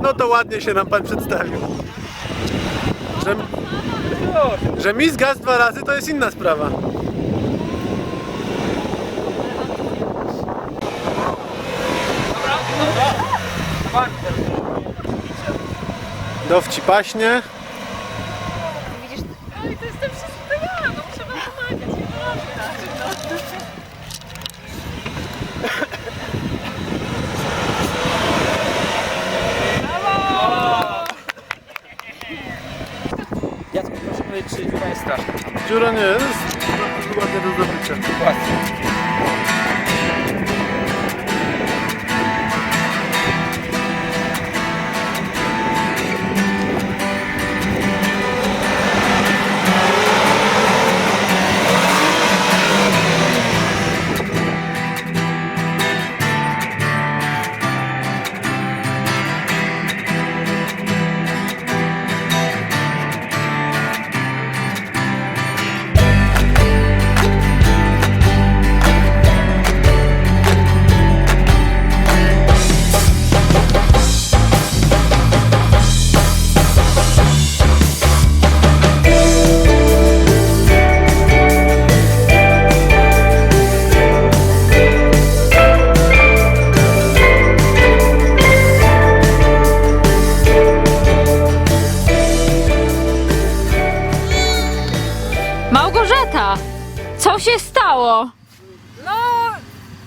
No to ładnie się nam pan przedstawił. Że mi zgasł 2 razy, to jest inna sprawa. Dowcipaśnie. Widzisz, oj, to jestem wszystko ja, no muszę wam pomagać, nie Jacku, proszę powiedzieć, czy dziura jest straszna? Dziura nie jest, ładnie do zdobycia. Ładnie.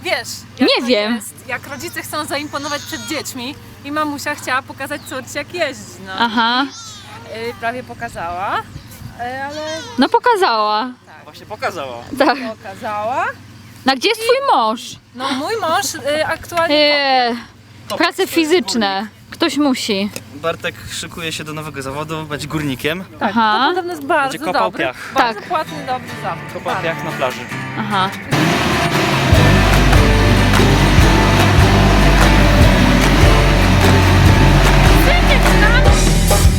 Wiesz, Nie wiem. jest, jak rodzice chcą zaimponować przed dziećmi i mamusia chciała pokazać córce, jak jeździ, no. Aha, Prawie pokazała, ale no pokazała. Właśnie pokazała. Tak. pokazała. No gdzie jest twój mąż? No mój mąż aktualnie... Prace fizyczne. Ktoś musi. Bartek szykuje się do nowego zawodu, będzie górnikiem. Tak, Aha. to podobno jest bardzo Będzie kopał dobry, piach. bardzo Tak. płatny, dobry zawód. Kopał Bardzo. piach na plaży. Aha.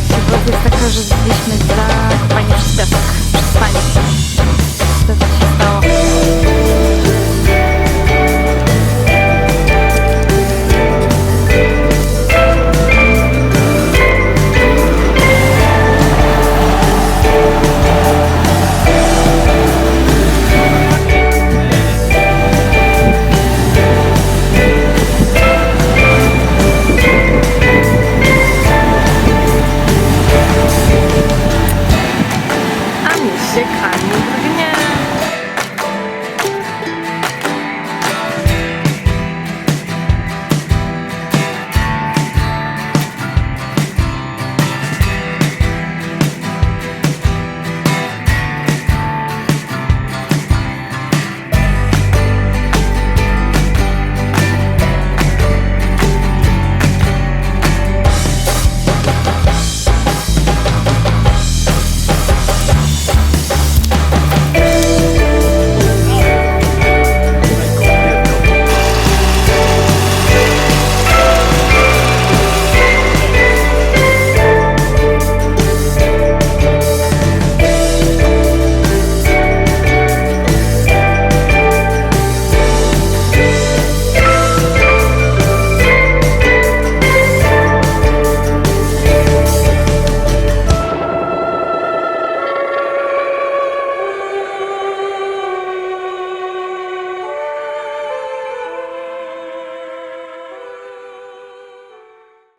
Sytuacja jest taka, że byliśmy zakopani przez piasek, przez panię. To tak się stało.